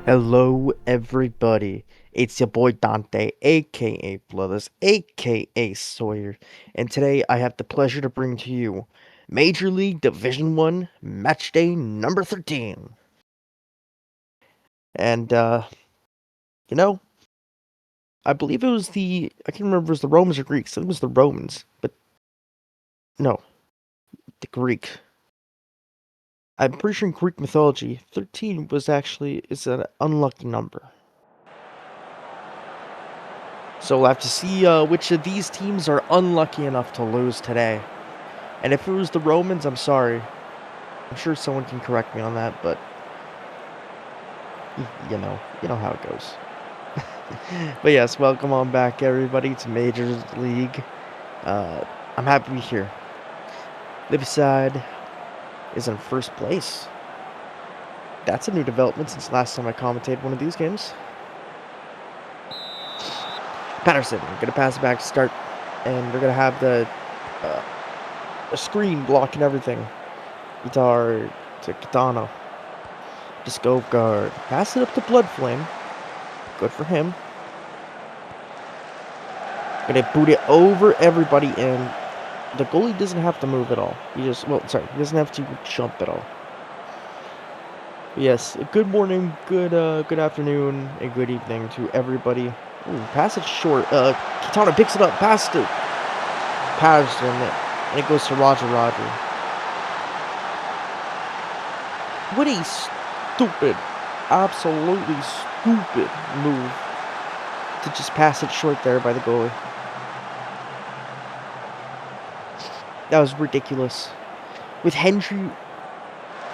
Hello, everybody. It's your boy Dante, aka Bloodless, aka Sawyer, and today I have the pleasure to bring to you Major League Division 1 Matchday number 13. And, you know, I believe it was I can't remember if it was the Romans or Greeks. I think it was the Romans, but no, the Greek. I'm pretty sure in Greek mythology, 13 is an unlucky number. So we'll have to see which of these teams are unlucky enough to lose today. And if it was the Romans, I'm sorry. I'm sure someone can correct me on that, but you know how it goes. But yes, welcome on back, everybody, to Major League. I'm happy to be here. Liverpool is in first place. That's a new development since last time I commentated one of these games. Patterson, gonna pass it back to start, and they're gonna have the screen blocking everything. Guitar to Katana. To Scope Guard. Pass it up to Bloodflame. Good for him. Gonna boot it over everybody, and the goalie doesn't have to move at all. He doesn't have to jump at all. But yes, good morning, good afternoon, and good evening to everybody. Ooh, pass it short. Katana picks it up, pass to Patterson, and it goes to Roger. What a stupid, absolutely stupid move to just pass it short there by the goalie. That was ridiculous. With Hendry,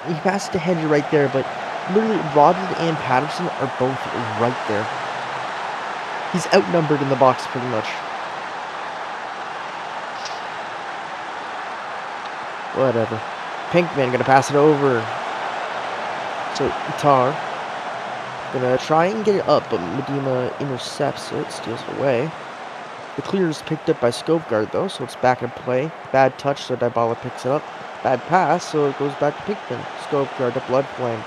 he passed it to Hendry right there, but literally Roger and Patterson are both right there. He's outnumbered in the box pretty much. Whatever. Pinkman gonna pass it over. So Itar gonna try and get it up, but Medina intercepts it, steals it away. The clear is picked up by Scope Guard though, so it's back in play. Bad touch, so Dybala picks it up. Bad pass, so it goes back to Pinkman. Scope Guard to Bloodflame.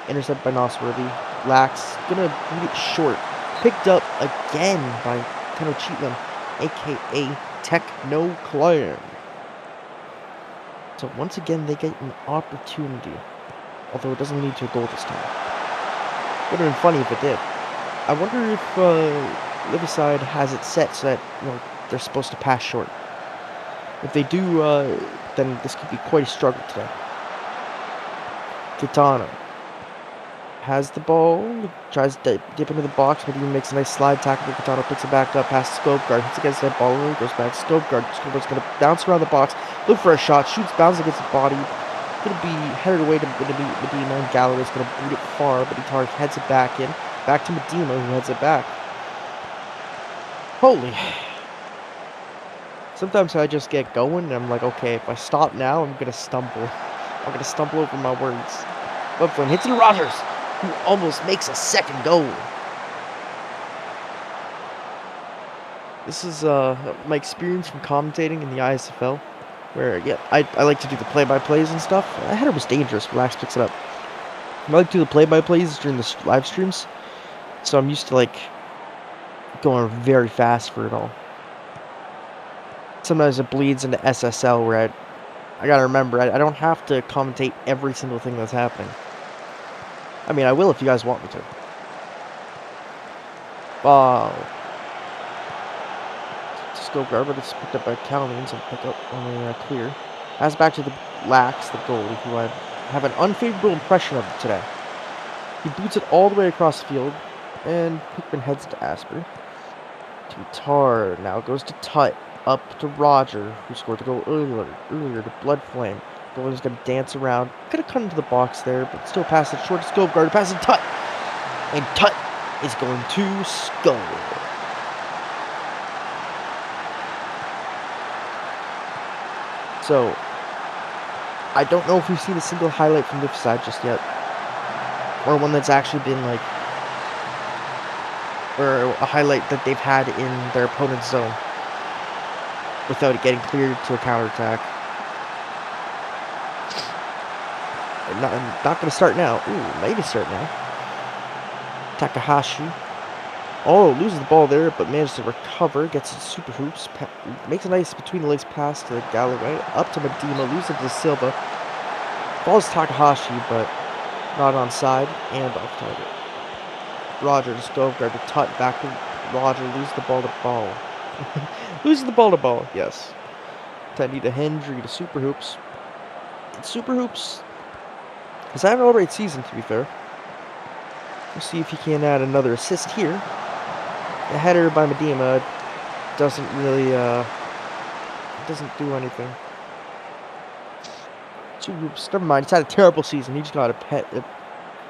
Intercepted by Nosworthy. Lax gonna beat it short. Picked up again by Tenochtitlan, aka Techno Clan. So once again, they get an opportunity, although it doesn't lead to a goal this time. Would have been funny if it did. I wonder if Liverpool has it set so that they're supposed to pass short. If they do, then this could be quite a struggle today. Kitana has the ball, tries to dip into the box, but he makes a nice slide tackle. Katana picks it back up past Scope Guard, hits against that ball, goes back to Scope Guard. Scope Guard's going to bounce around the box, look for a shot, shoots, bounces against the body. Going to be headed away to Medina, and Galloway's going to boot it far, but Itar heads it back in. Back to Medina, who heads it back. Holy. Sometimes I just get going, and I'm like, okay, if I stop now, I'm going to stumble. I'm going to stumble over my words. Bloodflame hits it to Rogers, who almost makes a second goal. This is my experience from commentating in the ISFL, where, yeah, I like to do the play-by-plays and stuff. I header was dangerous. Relax picks it up. I like to do the play-by-plays during the live streams, so I'm used to, like, going very fast for it all. Sometimes it bleeds into SSL, where I gotta remember, I don't have to commentate every single thing that's happening. I mean, I will if you guys want me to. Wow. Scope Guard, but it's picked up by Calhoun, so pick up on the clear. Pass back to the Lax, the goalie, who I have an unfavorable impression of today. He boots it all the way across the field, and Pickman heads to Asper. To Tar, now goes to Tut, up to Roger, who scored the goal earlier to Bloodflame. Goalie's gonna dance around, could have cut into the box there, but still pass it short to Scope Guard, pass it to Tut, and Tut is going to score. So, I don't know if we've seen a single highlight from this side just yet. Or one that's actually been, like, or a highlight that they've had in their opponent's zone without it getting cleared to a counterattack. Not going to start now. Ooh, maybe start now. Takahashi. Oh, loses the ball there, but manages to recover. Gets it super hoops. Makes a nice between the legs pass to Galloway. Up to Medima. Loses it to Silva. Falls Takahashi, but not onside and off target. Roger to Stovegard to Tut. Back to Roger. Loses the ball to Ball. Loses the ball to Ball, yes. Tendy to Hendry to Super Hoops. Super Hoops has had an alright season, to be fair. We'll see if he can add another assist here. The header by Medima doesn't really, doesn't do anything. Super Hoops, never mind, he's had a terrible season. He just got a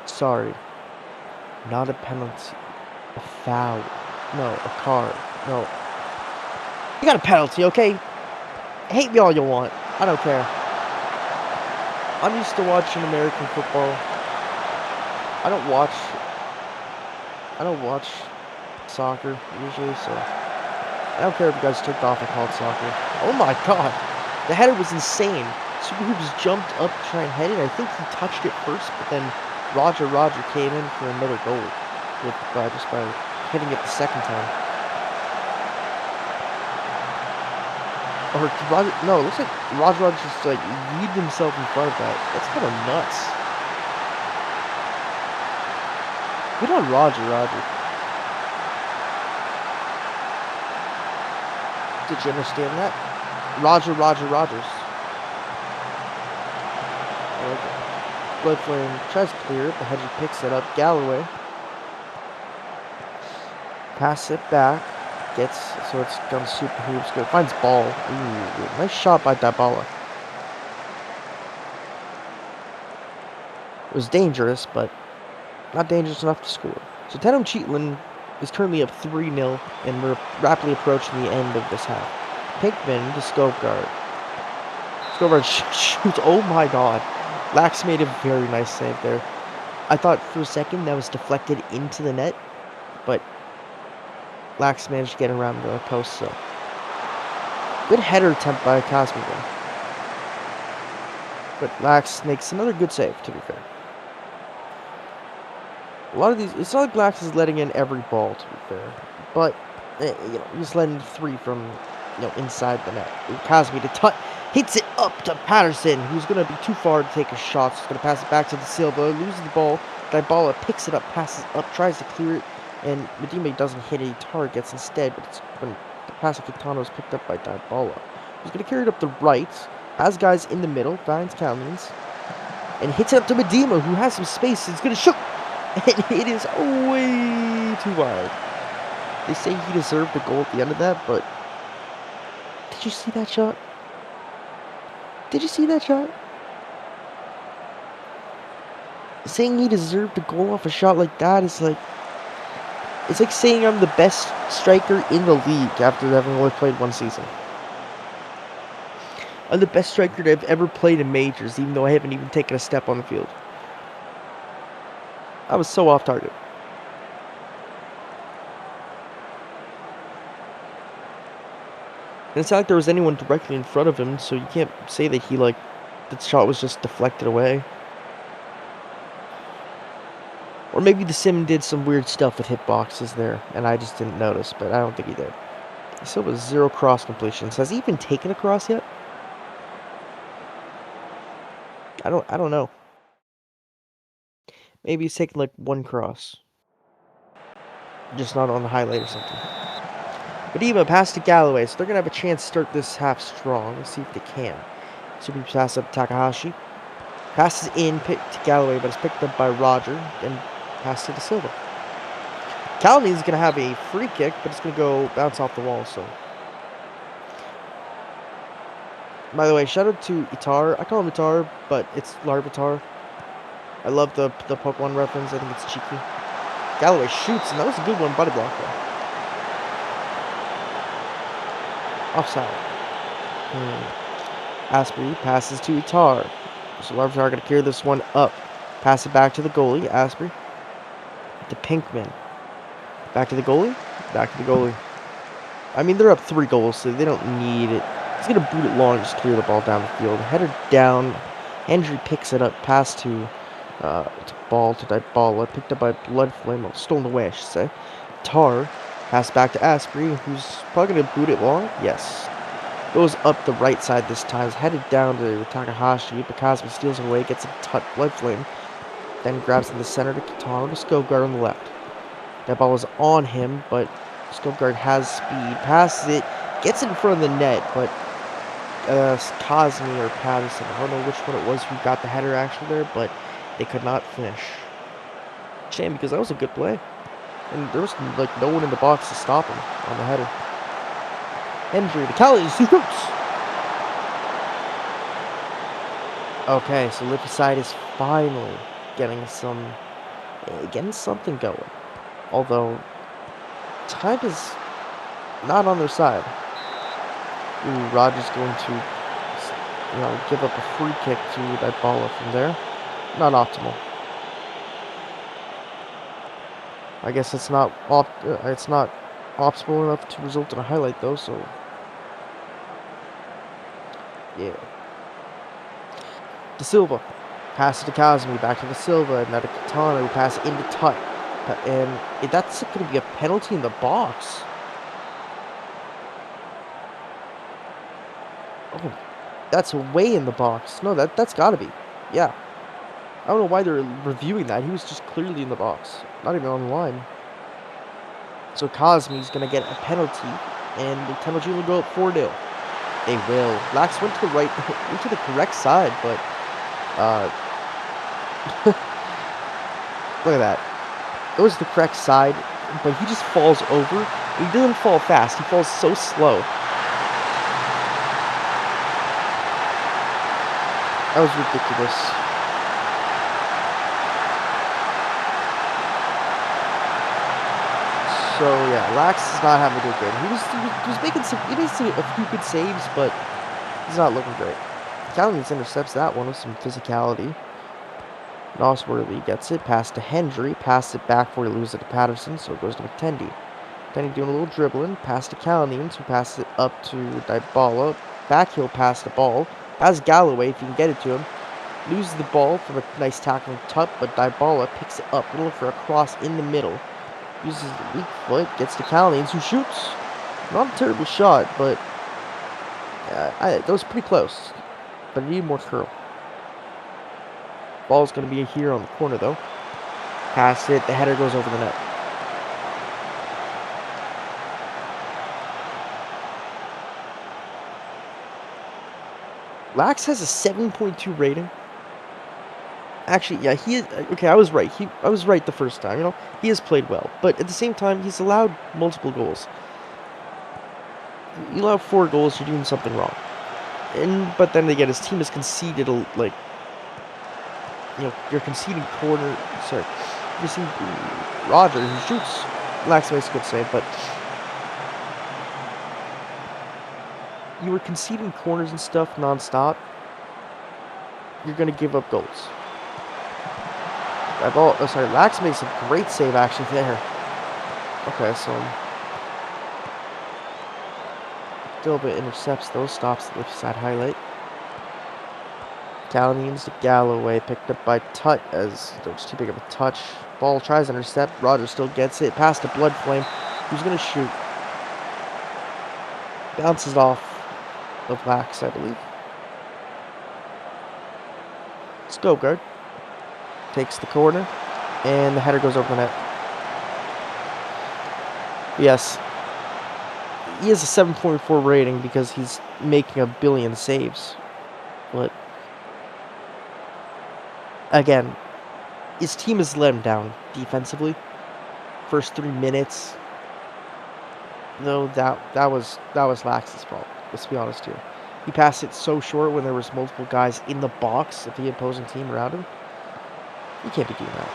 sorry. Not a penalty. A foul. No, a card. No. You got a penalty, okay? Hate me all you want. I don't care. I'm used to watching American football. I don't watch soccer usually, so I don't care if you guys took off and called soccer. Oh my god. The header was insane. Super Hoops jumped up to try and head it. I think he touched it first, but then Roger came in for another goal with just by hitting it the second time. Or Roger, no, it looks like Roger just like yeeted himself in front of that. That's kind of nuts. Good on Roger. Did you understand that? Rogers. Okay. Bloodflame tries to clear it, but Hedger picks it up. Galloway. Pass it back. So it's gone Super Hoops. Good. Finds Ball. Ooh, nice shot by Dybala. It was dangerous, but not dangerous enough to score. So Tottenham Cheatland is currently up 3-0, and we're rapidly approaching the end of this half. Pinkman to Skovgaard. Skovgaard shoots. Oh my god. Lax made a very nice save there. I thought for a second that was deflected into the net, but Lax managed to get around the post, so. Good header attempt by Cosmo. But Lax makes another good save, to be fair. A lot of these, it's not like Lax is letting in every ball, to be fair. But, he's letting 3 from, inside the net. Cosby to Tut, hits it up to Patterson, who's going to be too far to take a shot. So he's going to pass it back to the Silva, loses the ball. Dybala picks it up, passes up, tries to clear it. And Medima doesn't hit any targets instead, but it's when the pass of Kitano is picked up by Dybala. He's going to carry it up the right, has guys in the middle, finds Cowlings, and hits it up to Medima, who has some space. He's going to shoot, and it is way too wide. They say he deserved the goal at the end of that, but did you see that shot? Did you see that shot? Saying he deserved the goal off a shot like that is like, it's like saying I'm the best striker in the league after having only played one season. I'm the best striker that I've ever played in majors, even though I haven't even taken a step on the field. I was so off target. And it's not like there was anyone directly in front of him, so you can't say that that shot was just deflected away. Or maybe the sim did some weird stuff with hitboxes there, and I just didn't notice, but I don't think he did. He still has 0 cross completions. Has he even taken a cross yet? I don't know. Maybe he's taken like 1 cross. Just not on the highlight or something. But Eva passed to Galloway, so they're going to have a chance to start this half strong. Let's see if they can. Super pass up to Takahashi. Passes in to Galloway, but it's picked up by Roger, and pass to the Silva. Calney is going to have a free kick, but it's going to go bounce off the wall, so. By the way, shout out to Itar. I call him Itar, but it's Larvitar. I love the Pokemon reference. I think it's cheeky. Galloway shoots, and that was a good one. Body block, though. Offside. Asprey passes to Itar. So Larvitar going to carry this one up. Pass it back to the goalie, Asprey. To Pinkman. Back to the goalie. Back to the goalie. I mean, they're up 3 goals, so they don't need it. He's going to boot it long and just clear the ball down the field. Header down. Hendry picks it up. Pass to Ball to Dybala, picked up by Bloodflame, stolen away, I should say. Tar, pass back to Asprey, who's probably going to boot it long. Yes. Goes up the right side this time, is headed down to Takahashi, but Kazumi steals it away, gets a Bloodflame, then grabs in the center to Kitano to Skogard on the left. Dybala's on him, but Skogard has speed, passes it, gets in front of the net, but Kazumi or Patterson, I don't know which one it was who got the header actually there, but they could not finish. Shame, because that was a good play. And there was like no one in the box to stop him on the header. Hendry, the Cali shoots! Okay, so Lipside is finally getting something going. Although, time is not on their side. Ooh, Roger's going to, give up a free kick to Dybala from there. Not optimal. I guess it's not optimal enough to result in a highlight though, so yeah. De Silva, pass it to Kazumi, back to De Silva, and now to Kitano, who pass into Tut, and that's going to be a penalty in the box. Oh, that's way in the box. No, that's got to be. Yeah. I don't know why they're reviewing that. He was just clearly in the box, not even on the line. So Kazumi's going to get a penalty, and the penalty will go up 4-0. They will. Lax went to the right, went to the correct side, but look at that. It was the correct side, but he just falls over. He doesn't fall fast. He falls so slow. That was ridiculous. So yeah, Lax is not having a good game. He was making a few good saves, but he's not looking great. Callens intercepts that one with some physicality. Nosworthy gets it, pass to Hendry, pass it back before he loses it to Patterson, so it goes to McTendy. McTendy doing a little dribbling, pass to Callens, who passes it up to Dybala. Back heel pass the ball, has Galloway if you can get it to him. Loses the ball from a nice tackle from Tutt, but Dybala picks it up, looking for a cross in the middle. Uses the weak foot, gets to Callens, who shoots. Not a terrible shot, but that was pretty close. But I need more curl. Ball's going to be here on the corner, though. Pass it. The header goes over the net. Lax has a 7.2 rating. Actually, yeah, he is. Okay, I was right. I was right the first time. He has played well, but at the same time, he's allowed multiple goals. You allow 4 goals, you're doing something wrong. But then again, his team has conceded you're conceding corner. Sorry, you're seeing Roger who shoots. Lax makes a good save, but you were conceding corners and stuff nonstop. You're gonna give up goals. Lax makes a great save actually there. Okay, so Dilba intercepts those, stops the left side highlight. Callens to Galloway, picked up by Tutt as they're just too big of a touch. Ball tries to intercept. Roger still gets it. Pass to Bloodflame, who's going to shoot. Bounces off of Lax, I believe. Skogard takes the corner, and the header goes over the net. Yes, he has a 7.4 rating because he's making a billion saves. But again, his team has let him down defensively. First 3 minutes, though, that was Lax's fault. Let's be honest here. He passed it so short when there was multiple guys in the box of the opposing team around him. You can't be doing that.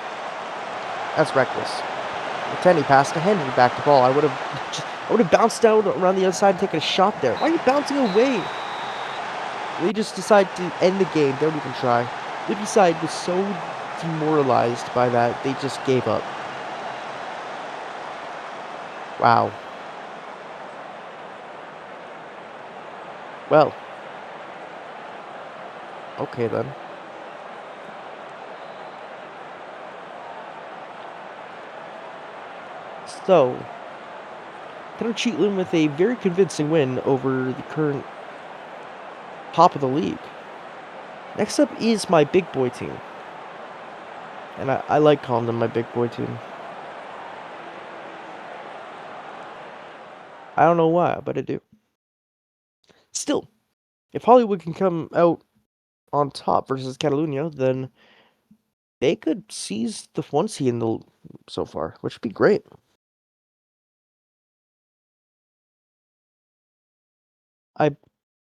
That's reckless. McTenny passed to Hendry, back to ball. I would have bounced down around the other side and taken a shot there. Why are you bouncing away? They just decide to end the game. Don't even try. Libby was so demoralized by that, they just gave up. Wow. Well. Okay then. So, Tenochtitlan with a very convincing win over the current top of the league. Next up is my big boy team. And I like calling them my big boy team. I don't know why, but I do. Still, if Hollywood can come out on top versus Catalunya, then they could seize the 1 seed in the so far, which would be great. I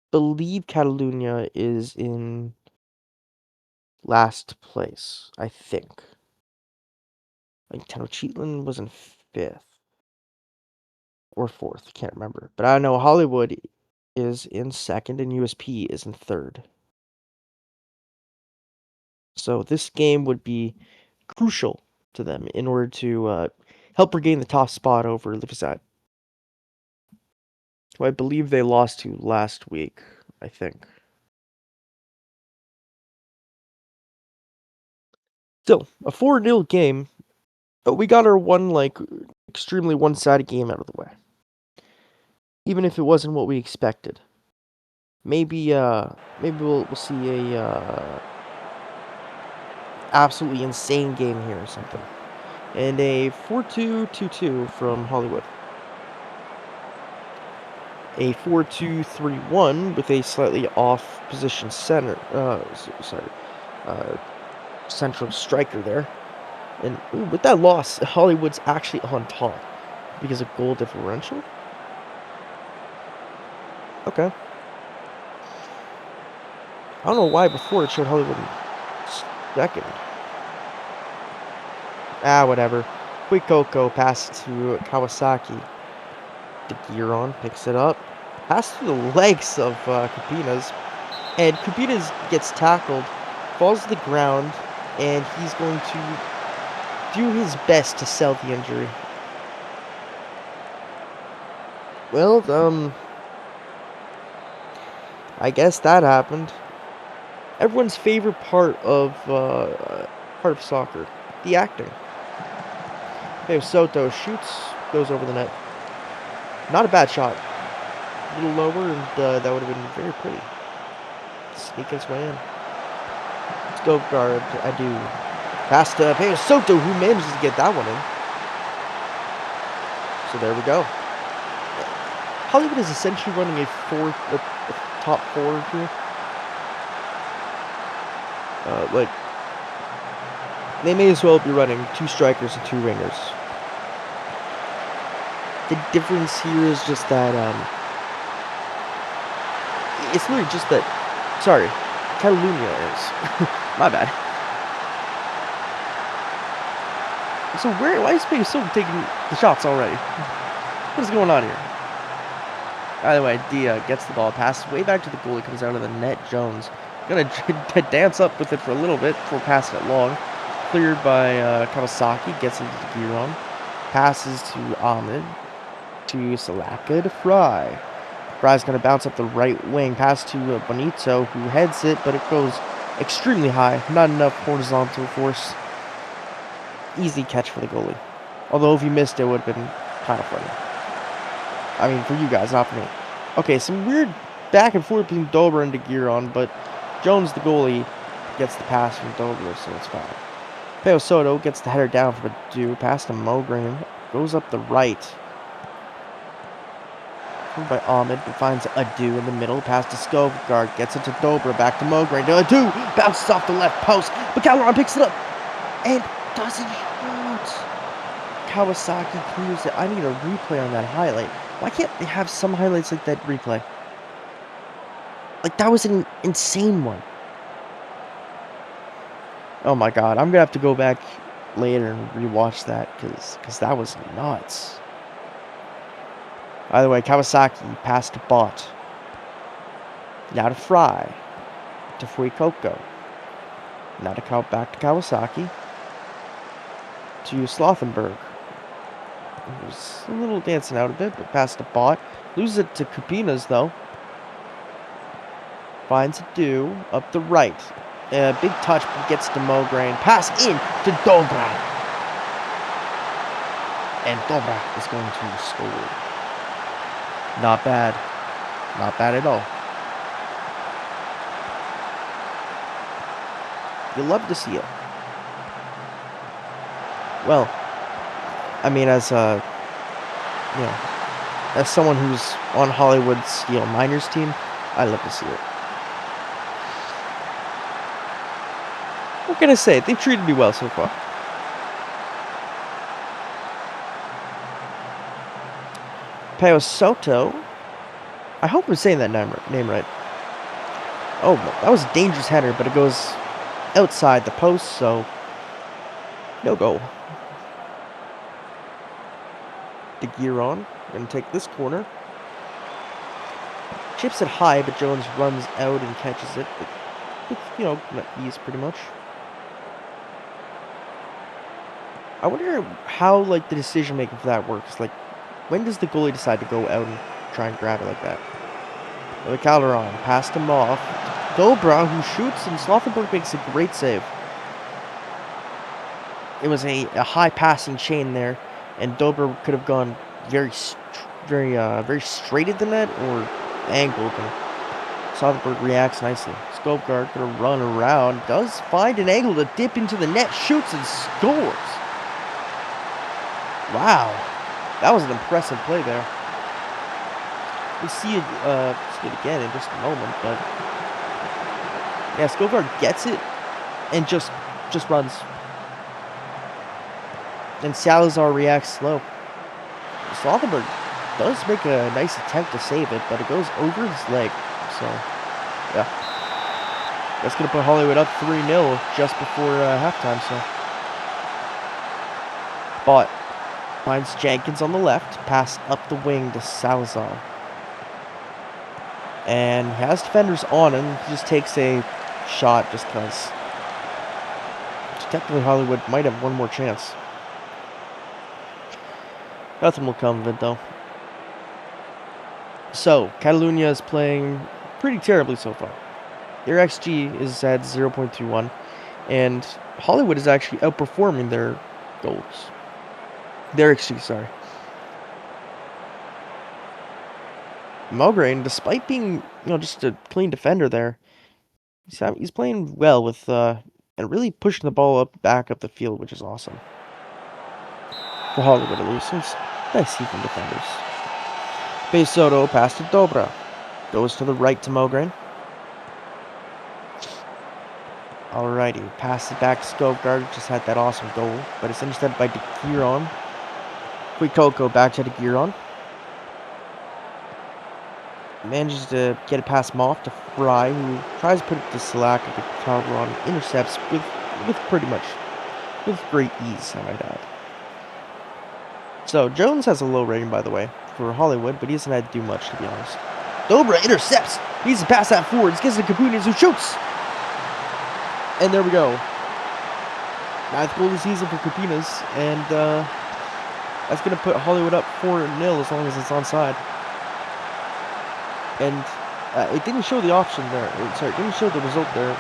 believe Catalunya is in last place, I think. Like Tenochtitlan was in 5th or 4th, I can't remember. But I know Hollywood is in 2nd and USP is in 3rd. So this game would be crucial to them in order to help regain the top spot over Livizad, who I believe they lost to last week, I think. Still, a 4-0 game, but we got our extremely one-sided game out of the way. Even if it wasn't what we expected. Maybe we'll see a absolutely insane game here or something. And a 4-2, 2-2 from Hollywood. A 4-2-3-1 with a slightly off position center. Central striker there. And with that loss, Hollywood's actually on top because of goal differential. Okay. I don't know why before it showed Hollywood in 2nd. Whatever. Quick Coco pass to Kawasaki. De Giron picks it up. Pass through the legs of Kupinas. And Kupinas gets tackled, falls to the ground, and he's going to do his best to sell the injury. Well, I guess that happened. Everyone's favorite part of soccer, the acting. Okay, Soto shoots, goes over the net. Not a bad shot. A little lower, and that would have been very pretty. Sneak his way in. Scope guard, I do. Pass to Pedro Soto, who manages to get that one in. So there we go. Hollywood is essentially running a top 4 here. They may as well be running 2 strikers and 2 wingers. The difference here is just that, it's literally just that, sorry, Catalunya is, my bad. So why is Pedro Soto taking the shots already? What is going on here? Either way, Dia gets the ball, passes way back to the goalie, comes out of the net. Jones gonna dance up with it for a little bit before passing it long. Cleared by Kawasaki, gets into the Giron, passes to Ahmed, to Salaka to Fry. Fry's gonna bounce up the right wing, pass to Bonito, who heads it, but it goes extremely high, not enough horizontal force. Easy catch for the goalie. Although if he missed it, would have been kind of funny. I mean, for you guys, not for me. Okay, some weird back and forth between Dober and De Giron, but Jones, the goalie, gets the pass from Dober, so it's fine. Pedro Soto gets the header down from Adu, pass to Mogren, goes up the right. By Ahmed, but finds Adu in the middle, pass to Skovgaard, gets it to Dober, back to Mogren, to Adu, bounces off the left post, but Calderon picks it up, and doesn't shoot. Kawasaki clears it. I need a replay on that highlight. Why can't they have some highlights like that replay? Like, that was an insane one. Oh my god, I'm gonna have to go back later and rewatch that, because that was nuts. By the way, Kawasaki passed to Bot. Now to Fry. To Fuecoco. Now to back to Kawasaki. To Slothenberg. He was a little dancing out a bit, but passed to Bot. Loses it to Kupinas, though. Finds Adu up the right. Big touch, but gets to Mogren. Pass in to Dobra. And Dobra is going to score. Not bad. Not bad at all. You love to see it. Well, I mean, as as someone who's on Hollywood's minors team, I love to see it. What can I say? They've treated me well so far. Peo Soto. I hope I'm saying that name right. Oh, that was a dangerous header, but it goes outside the post, so no goal. De Giron, we're going to take this corner. Chips it high, but Jones runs out and catches it with ease pretty much. I wonder how, the decision making for that works. When does the goalie decide to go out and try and grab it like that? Calderon passed him off. Dobra, who shoots, and Slothenberg makes a great save. It was a high passing chain there, and Dobra could have gone very straight at the net or angled. And Slothenberg reacts nicely. Skovgaard gonna run around, does find an angle to dip into the net, shoots and scores. Wow, that was an impressive play there. We'll see it again in just a moment, but yeah, Skovgaard gets it and just runs. And Salazar reacts slow. Slothenberg does make a nice attempt to save it, but it goes over his leg. So, yeah. That's going to put Hollywood up 3-0 just before halftime, so. But finds Jenkins on the left, pass up the wing to Salazar. And has defenders on him. He just takes a shot just because. Technically, Hollywood might have one more chance. Nothing will come of it, though. So, Catalunya is playing pretty terribly so far. Their XG is at 0.21, and Hollywood is actually outperforming their goals. Their XG, sorry. Mulgrain, despite being, just a clean defender there, he's playing well with, and really pushing the ball back up the field, which is awesome. For Hollywood, at least. It's nice see from defenders. Peo Soto pass to Dobra. Goes to the right to Mulgrain. Alrighty, pass it back to Skovgaard, just had that awesome goal, but it's intercepted by De Giron. Quicoco back to De Giron. Manages to get it past Moff to Fry, who tries to put it to Slack, but Calderon intercepts with great ease, I might add. So, Jones has a low rating, by the way, for Hollywood, but he hasn't had to do much, to be honest. Dobra intercepts! Needs to pass that forwards, gets to Kapunas, who shoots! And there we go. 9th goal of the season for Kapunas, and that's going to put Hollywood up 4-0 as long as it's onside. And it didn't show the option there. Sorry, it didn't show the result there.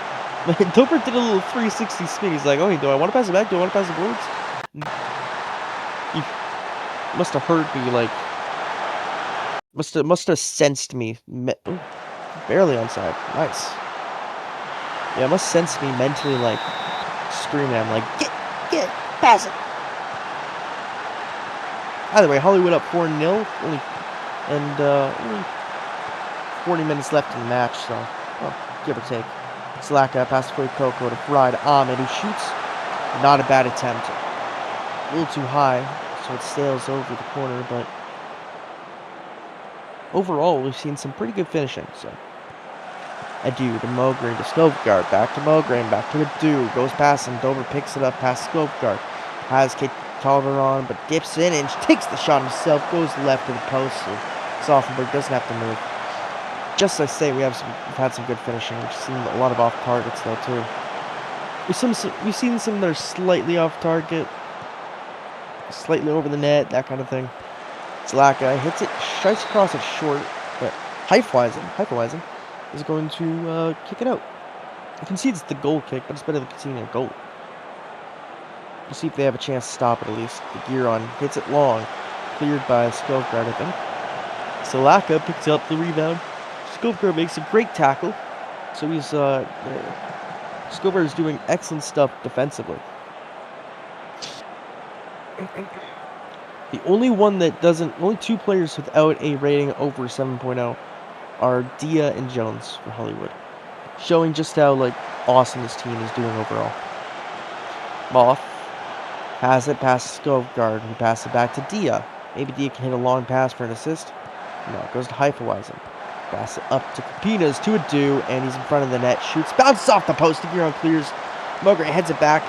Dobra did a little 360 spin. He's like, oh, do I want to pass it back? Do I want to pass it forwards? He must have heard me, must have sensed me. Ooh, barely onside. Nice. Yeah, it must sense me mentally, screaming at him, get, pass it. Either way, Hollywood up 4-0. Only 40 minutes left in the match, so, give or take. Slaka pass to Coco to Fry to Ahmed, who shoots. Not a bad attempt. A little too high, so it sails over the corner, but overall, we've seen some pretty good finishing, so. Adu to Mulgrain to Skovgaard, back to Mulgrain, back to Adu, goes past him, Dover picks it up past Skovgaard, has Calderon, but dips in and takes the shot himself, goes left to the post, so Slothenberg doesn't have to move. Just as I say, we've had some good finishing. We've seen a lot of off targets though too. We've seen some that are slightly off target, slightly over the net, that kind of thing. Zlaka hits it, strikes across it short, but Heifweisen is going to kick it out. You can see it's the goal kick, but it's better than conceding a goal. We'll see if they have a chance to stop it at least. The Giron hits it long. Cleared by Skovgaard, I think. Salaka picks up the rebound. Skovgaard makes a great tackle. So he's, Skovgaard is doing excellent stuff defensively. The only only two players without a rating over 7.0 are Dia and Jones for Hollywood. Showing just how, awesome this team is doing overall. Moth has it past Skovgaard, who passes it back to Dia. Maybe Dia can hit a long pass for an assist. No, it goes to Heifethuizen. Pass it up to Kapinas, to a do, and he's in front of the net. Shoots, bounces off the post. The Giron clears. Mogre heads it back.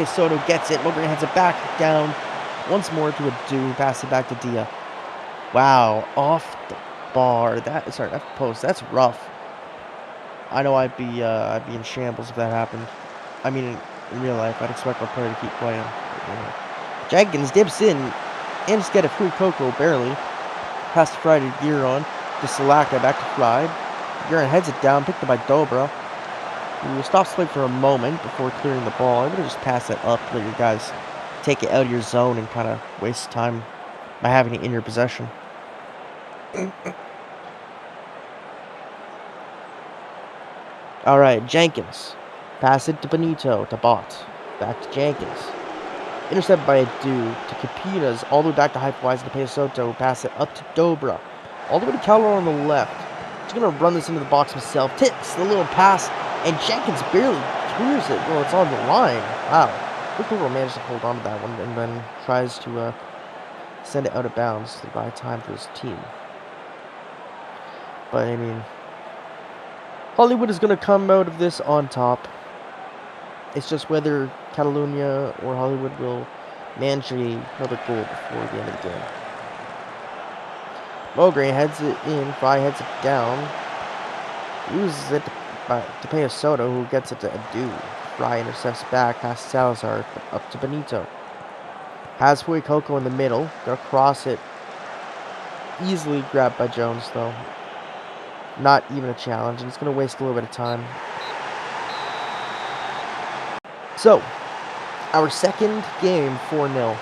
Soto gets it. Mogre heads it back down. Once more to a do. Pass it back to Dia. Wow, off the bar. That post. That's rough. I know I'd be in shambles if that happened. I mean, in real life, I'd expect my player to keep playing. Jenkins dips in, and just get a free Coco barely. Pass to Fry to Giron, to Salaka, back to Fry. Giron heads it down, picked up by Dobra, who stops play for a moment before clearing the ball. I would have just passed it up, let your guys take it out of your zone and kind of waste time by having it in your possession. Alright, Jenkins. Pass it to Benito, to Bot. Back to Jenkins. Intercepted by a do to Kapinas, all the way back to Heifethuizen to Pesoto. Pass it up to Dobra. All the way to Calderon on the left. He's going to run this into the box himself. Tips the little pass, and Jenkins barely clears it. Well, it's on the line. Wow. Quickly managed to hold on to that one and then tries to send it out of bounds to buy time for his team. But, I mean, Hollywood is going to come out of this on top. It's just whether Catalonia or Hollywood will manage another goal before the end of the game. Mogre heads it in, Fry heads it down, loses it to Pesoto, who gets it to Adu. Fry intercepts back past Salazar, up to Benito. Has Hui Coco in the middle, gonna cross it. Easily grabbed by Jones, though. Not even a challenge, and it's gonna waste a little bit of time. So, our second game, 4-0.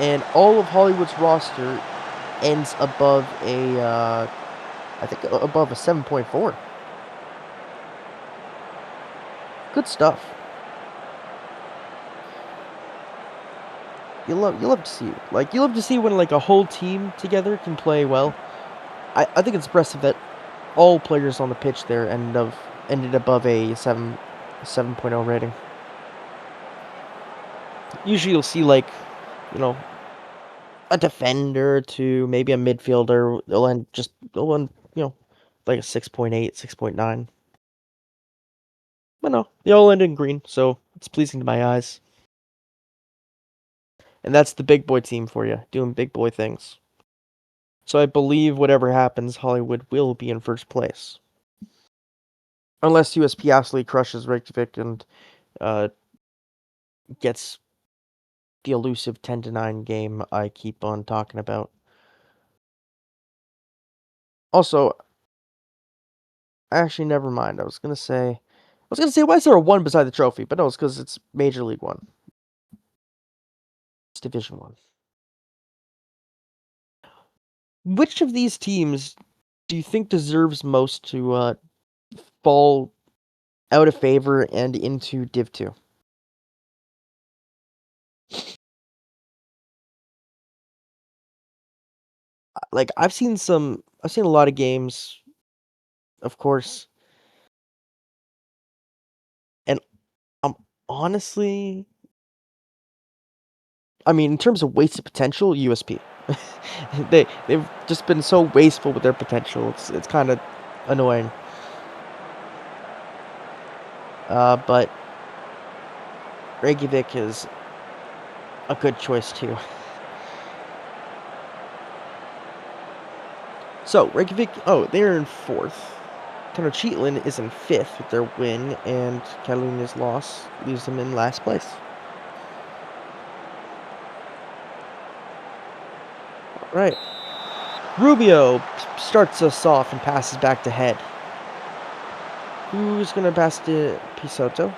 And all of Hollywood's roster ends above a, I think above a 7.4. Good stuff. You love to see it. You love to see when a whole team together can play well. I think it's impressive that all players on the pitch there ended above a 7.0 rating. Usually you'll see a defender to maybe a midfielder. They'll end like a 6.8, 6.9. But no, they all end in green, so it's pleasing to my eyes. And that's the big boy team for you, doing big boy things. So I believe whatever happens, Hollywood will be in first place. Unless USP absolutely crushes Reykjavik and gets the elusive 10-9 game I keep on talking about. Also, actually, never mind. I was gonna say, why is there a 1 beside the trophy? But no, it's because it's Major League 1. It's Division 1. Which of these teams do you think deserves most to fall out of favor and into Div 2? I've seen a lot of games, of course, and I'm honestly, I mean, in terms of wasted potential, USP. They've just been so wasteful with their potential. It's kind of annoying. But Reykjavik is a good choice too. So Reykjavik, they're in 4th. Tenochtitlan is in 5th with their win, and Catalonia's loss leaves them in last place. Right. Rubio starts us off and passes back to Head. Who's going to pass to Pesoto?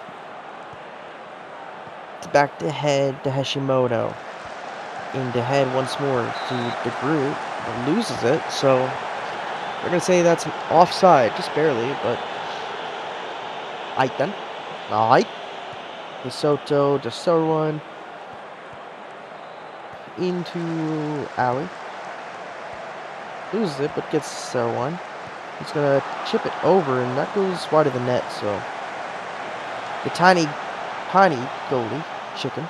back to head to Hashimoto. Into head once more to the group. And loses it, so we're going to say that's an offside, just barely, but... Aight then. Aight. Soto, just so one. Into alley. Loses it, but gets one. He's gonna chip it over, and that goes wide of the net, so... The tiny goalie, chicken,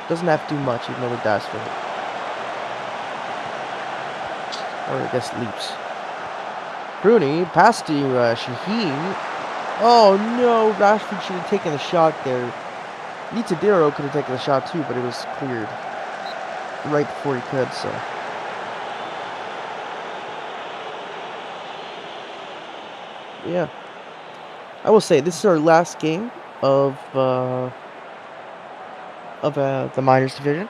doesn't have to do much, even though he dies for it. Or I guess leaps. Bruni, pass to Shaheen. Oh no, Rashford should have taken the shot there. Nitadero could have taken the shot too, but it was cleared right before he could, so... Yeah. I will say, this is our last game of the Minors Division.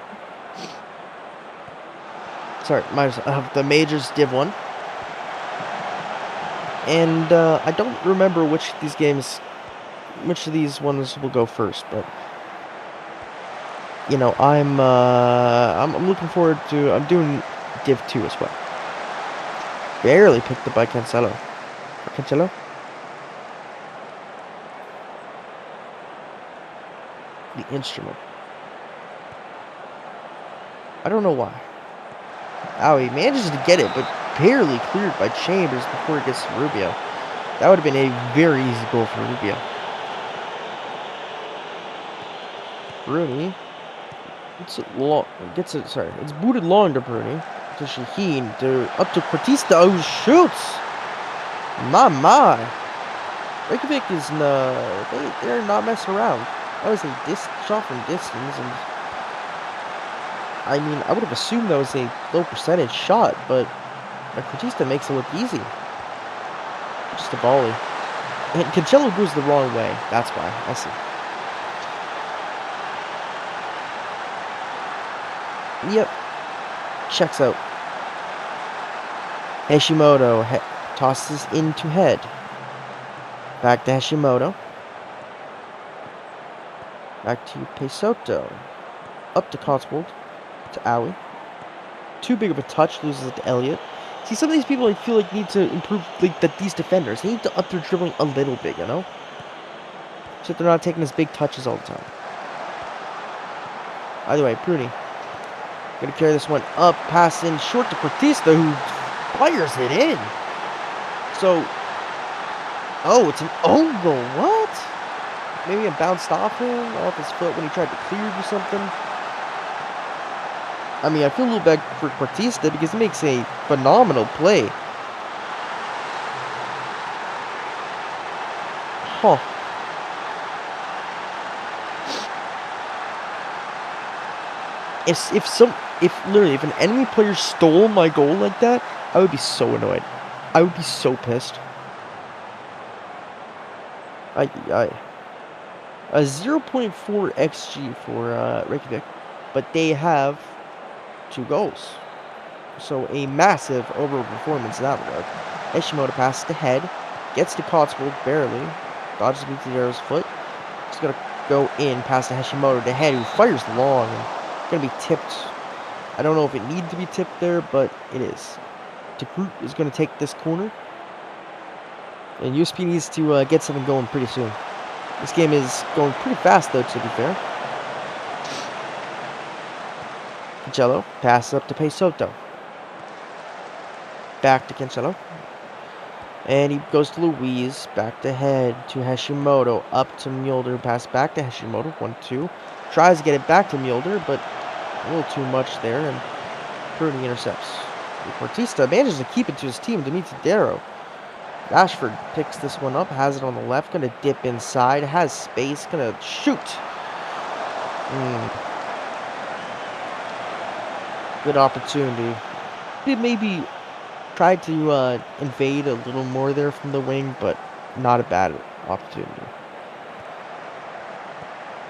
Sorry, Minors, of the Majors Div 1. And I don't remember which of these ones will go first, but... You know, I'm looking forward to... I'm doing Div 2 as well. Barely picked up by Cancelo. Cancelo? The instrument. I don't know why. Oh, he manages to get it, but barely cleared by Chambers before it gets to Rubio. That would have been a very easy goal for Rubio. Bruni it's booted long to Bruni. To Shaheen, up to Cortista, who shoots! My. Reykjavik is, they're not messing around. That was a shot from distance, and I mean, I would have assumed that was a low percentage shot, but Cortista makes it look easy. Just a volley. And Cancelo goes the wrong way. That's why. I see. Yep. Checks out. Hashimoto tosses into head. Back to Hashimoto. Back to Pesotto. Up to Cotswold. To Owie. Too big of a touch. Loses it to Elliott. See, some of these people I feel like need to improve, like, these defenders. They need to up their dribbling a little bit, you know? So that they're not taking as big touches all the time. Either way, Bruni. Gonna carry this one up. Pass in short to Cortista, who fires it in. So... Oh, it's an own goal. What? Maybe it bounced off him, off his foot when he tried to clear or something. I mean, I feel a little bad for Cortista because he makes a phenomenal play. Huh. If an enemy player stole my goal like that, I would be so annoyed. I would be so pissed. A 0.4 XG for Reykjavik, but they have 2 goals. So a massive overperformance in that regard. Hashimoto passes to head, gets to Cotswold barely, dodges Mitadero's foot. It's gonna go in past to Hashimoto to head, who fires long and gonna be tipped. I don't know if it needed to be tipped there, but it is. Takrut is gonna take this corner. And USP needs to get something going pretty soon. This game is going pretty fast, though, to be fair. Cancelo passes up to Pesotto. Back to Cancelo. And he goes to Luiz. Back to head to Hashimoto. Up to Mulder. Pass back to Hashimoto. 1-2. Tries to get it back to Mulder, but a little too much there. And Bruni intercepts. Cortista manages to keep it to his team. Mitadero. Rashford picks this one up, has it on the left, gonna dip inside, has space, gonna shoot. Good opportunity. He maybe tried to invade a little more there from the wing, but not a bad opportunity.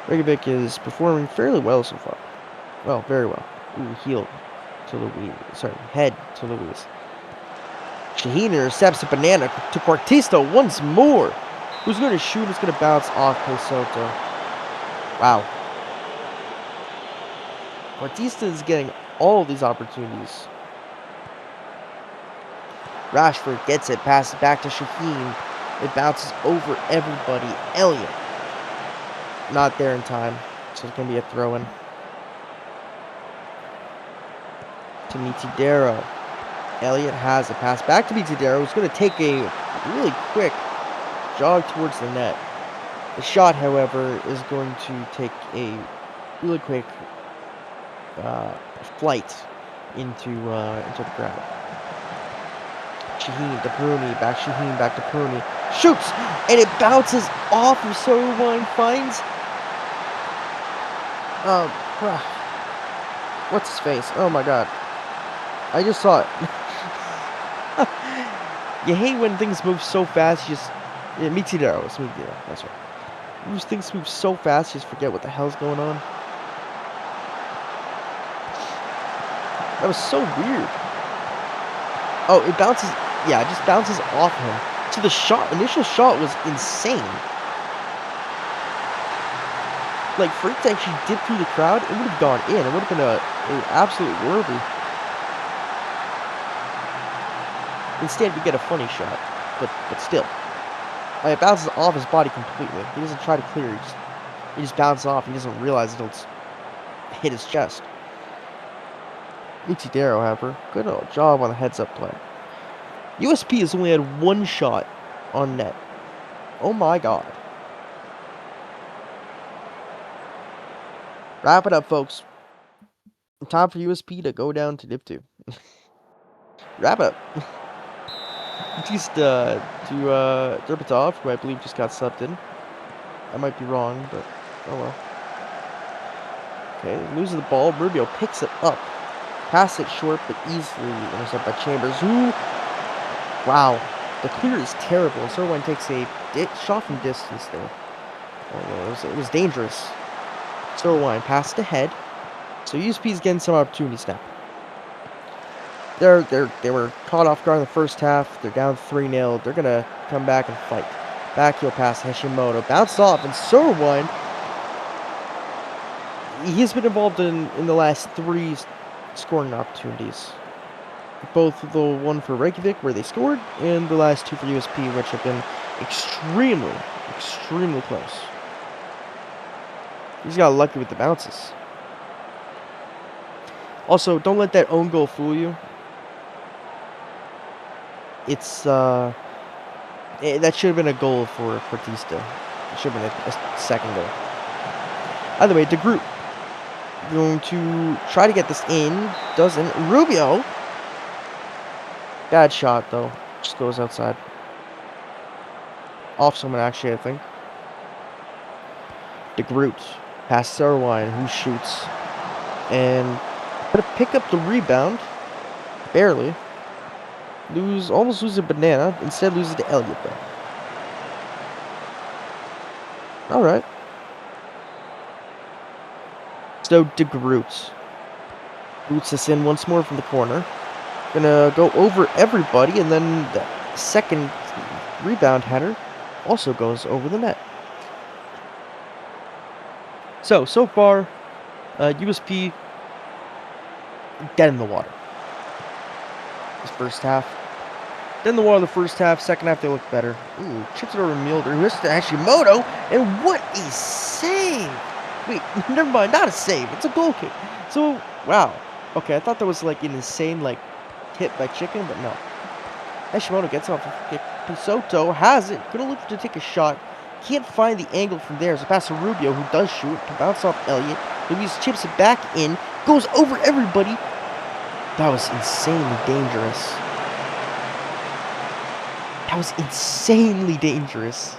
Reykjavik is performing fairly well so far. Well, very well. Ooh, heel to Luiz. Sorry, head to Luiz. Shaheen intercepts a banana to Cortista once more. Who's going to shoot? It's going to bounce off Pesotto. Wow. Batista is getting all these opportunities. Rashford gets it, passes back to Shaheen. It bounces over everybody. Elliott. Not there in time, so it's going to be a throw-in. To Mitidero. Elliott has a pass back to Mitidero, who's going to take a really quick jog towards the net. The shot, however, is going to take a really quick flight into the crowd. Shaheen to Pruni, back to Pruni. Shoots! And it bounces off of Soderwine, finds... what's his face? Oh my god. I just saw it. You hate when things move so fast, you just... Yeah, Mitidero, it's Mitidero, that's right. When things move so fast, you just forget what the hell's going on. That was so weird. Oh, it bounces... Yeah, it just bounces off him. So the initial shot was insane. Like, for it to actually dip through the crowd, it would have gone in. It would have been an absolute worthy. Instead, we get a funny shot, but still. Like, it bounces off his body completely. He doesn't try to clear. He just bounces off. He doesn't realize it'll hit his chest. Mitidero, however, good old job on the heads-up play. USP has only had one shot on net. Oh my god. Wrap it up, folks. Time for USP to go down to Div 2. Wrap up. Just to Derpatov, who I believe just got subbed in. I might be wrong, but oh well. Okay, loses the ball. Rubio picks it up. Pass it short, but easily intercepted by Chambers, who... Wow. The clear is terrible. Soderwine takes a shot from distance there. Oh, it was dangerous. Soderwine passed ahead. So USP is getting some opportunities now. They were caught off guard in the first half. They're down 3-0. They're gonna come back and fight. Backheel pass, Hashimoto bounced off, and Soderwine, he's been involved in the last 3 scoring opportunities. Both the one for Reykjavik, where they scored, and the last 2 for USP, which have been extremely close. He's got lucky with the bounces. Also, don't let that own goal fool you. It's, that should have been a goal for Batista. It should have been a second goal. Either way, De Groot going to try to get this in. Doesn't. Rubio. Bad shot, though. Just goes outside. Off someone, actually, I think. De Groot. Past Soderwine, who shoots. And gonna pick up the rebound. Barely. Almost lose a banana. Instead loses to Elliott, though. Alright. So, De Groot. Boots this in once more from the corner. Gonna go over everybody, and then the second rebound header also goes over the net. So far, USP dead in the water. This first half. Dead in the water the first half. Second half, they look better. Ooh, chips it over Milder, who hits to Hashimoto, and what a save! Wait, never mind, not a save. It's a goal kick. So, wow. Okay, I thought that was like an insane, like, hit by Chicken, but no. Hashimoto gets off the kick. Pisoto has it. Gonna look to take a shot. Can't find the angle from there. So pass to Rubio, who does shoot. To bounce off Elliott. Luis chips it back in. Goes over everybody. That was insanely dangerous. That was insanely dangerous.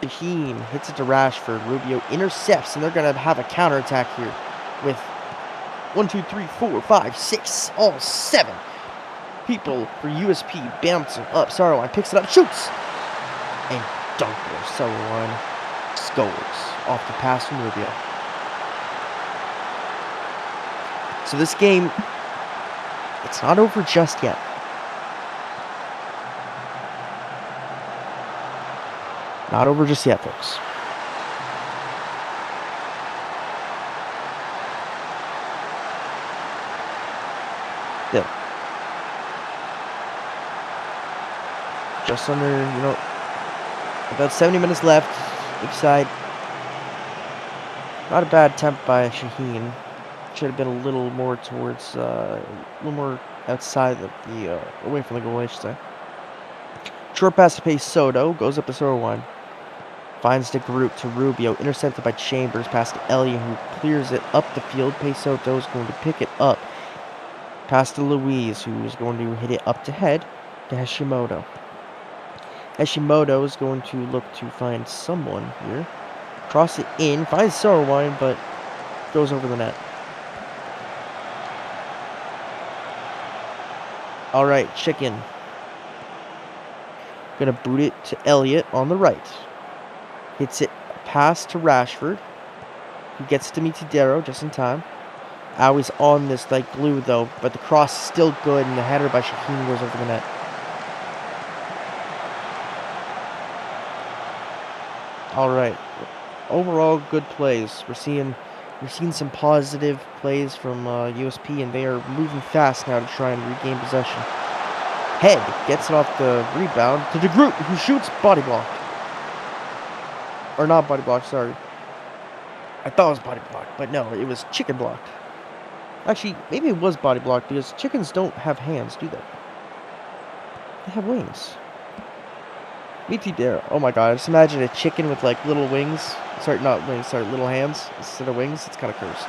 Shaheen hits it to Rashford. Rubio intercepts, and they're going to have a counterattack here with 1, 2, 3, 4, 5, 6, all 7 people for USP bouncing up. Soderwine picks it up, shoots, and dunker. Soderwine scores off the pass from Rubio. So this game, it's not over just yet. Not over just yet, folks. Still. Just under, about 70 minutes left. Each side. Not a bad attempt by Shaheen. Should have been a little more towards, a little more outside of the, away from the goal, I should say. Short pass to Pay Soto. Goes up the Soto line. Finds the group to Rubio. Intercepted by Chambers. Past to Elliott, who clears it up the field. Pay Soto is going to pick it up. Pass to Luis, who is going to hit it up to head to Hashimoto. Hashimoto is going to look to find someone here. Cross it in. Finds Sorowine, but goes over the net. Alright, Chicken. Gonna boot it to Elliott on the right. Hits it pass to Rashford. He gets to Mitidero just in time. Always on this like glue though, but the cross is still good, and the header by Shaheen goes over the net. Alright. Overall, good plays. We're seeing some positive plays from USP, and they are moving fast now to try and regain possession. Head gets it off the rebound to the group, who shoots body blocked. Or not body blocked, sorry. I thought it was body blocked, but no, it was chicken blocked. Actually, maybe it was body blocked because chickens don't have hands, do they? They have wings. Mitidero. Oh my god, just imagine a chicken with like little wings. Sorry, not wings, sorry, little hands instead of wings. It's kind of cursed.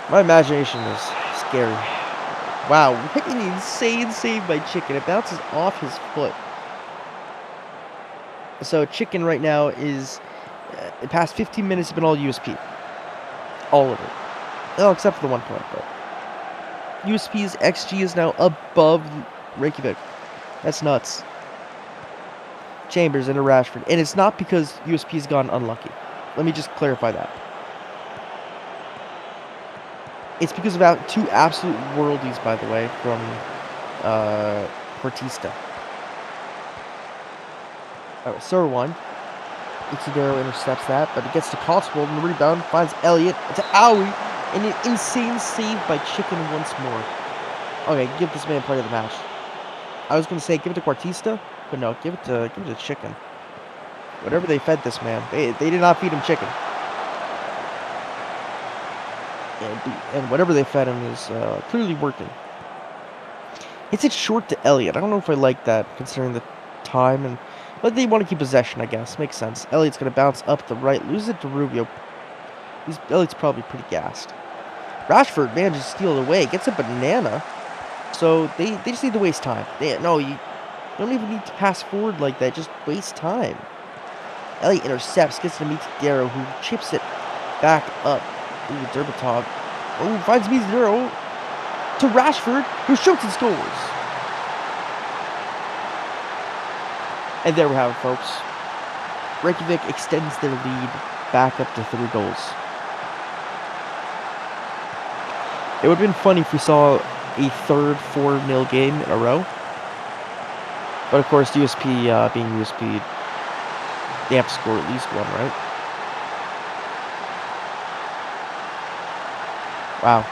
My imagination is scary. Wow, what an insane save by Chicken. It bounces off his foot. So Chicken right now is, the past 15 minutes has been all USP. All of it. Well, except for the 1 point, but USP's XG is now above Reykjavik. That's nuts. Chambers into Rashford. And it's not because USP's gone unlucky. Let me just clarify that. It's because of two absolute worldies, by the way, from Portista. Alright, Sir one. Itadero intercepts that, but it gets to Cotswold and the rebound. Finds Elliott to Owie. And an insane save by Chicken once more. Okay, give this man player of the match. I was going to say give it to Quartista, but no, give it to Chicken. Whatever they fed this man, they did not feed him chicken. And whatever they fed him is clearly working. It's short to Elliott. I don't know if I like that, considering the time, but they want to keep possession, I guess. Makes sense. Elliott's going to bounce up the right, lose it to Rubio. Elliott's probably pretty gassed. Rashford manages to steal it away, gets a banana. So they just need to waste time. You don't even need to pass forward like that. Just waste time. Elliott intercepts, gets to Mitidero, who chips it back up. Ooh, Derbatov. Oh, finds Mitidero to Rashford, who shoots and scores. And there we have it, folks. Reykjavik extends their lead back up to 3 goals. It would have been funny if we saw a third 4-0 game in a row. But of course, USP being USP, they have to score at least one, right? Wow.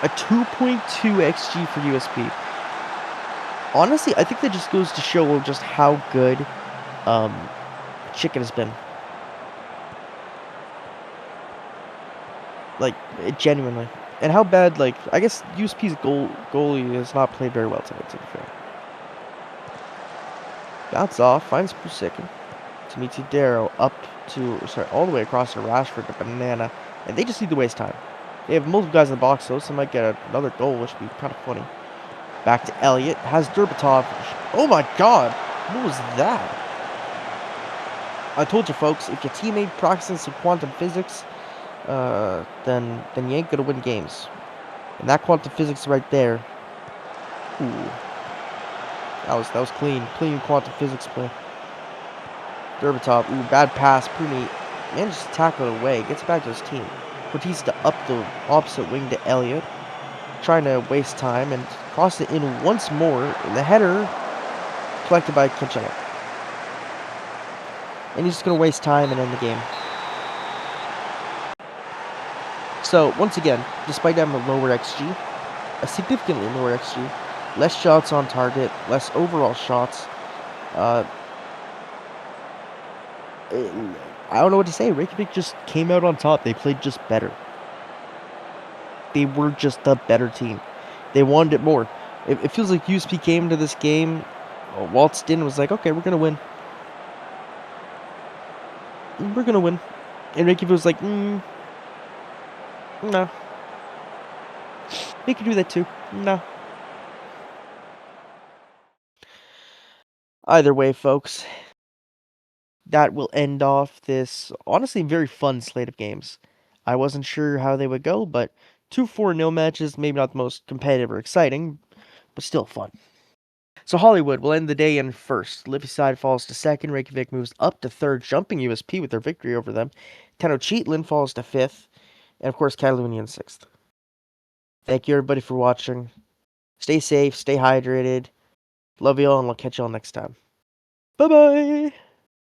A 2.2 XG for USP. Honestly, I think that just goes to show just how good Chicken has been. Like, genuinely. And how bad, like, I guess USP's goalie has not played very well today, to be fair. Bounce off, finds Pusikin. To Mitidero, all the way across to Rashford to Banana. And they just need to waste time. They have multiple guys in the box, though, so they might get another goal, which would be kind of funny. Back to Elliott. Has Derbatov. Oh my god! What was that? I told you, folks, if your teammate practicing some quantum physics, then you ain't gonna win games. And that quantum physics right there. Ooh. That was clean. Clean quantum physics play. Derbatov. Ooh, bad pass. Puni manages to tackle it away. Gets back to his team. Batista up the opposite wing to Elliott. Trying to waste time and cross it in once more. And the header collected by Kinchella. and he's just going to waste time and end the game. So, once again, despite having a lower XG, a significantly lower XG, less shots on target, less overall shots, I don't know what to say. Reykjavik just came out on top. They played just better. They were just the better team. They wanted it more. It feels like USP came to this game, waltzed in, and was like, okay, we're going to win. We're going to win. And Reykjavik was like, no. We can do that too. No. Either way, folks, that will end off this honestly very fun slate of games. I wasn't sure how they would go, but 2 4-0 matches, maybe not the most competitive or exciting, but still fun. So Hollywood will end the day in first. Livyside falls to second. Reykjavik moves up to third, jumping USP with their victory over them. Tenochtitlan falls to fifth. And of course, Catalunya in sixth. Thank you everybody for watching. Stay safe, stay hydrated. Love you all, and I'll catch you all next time. Bye-bye!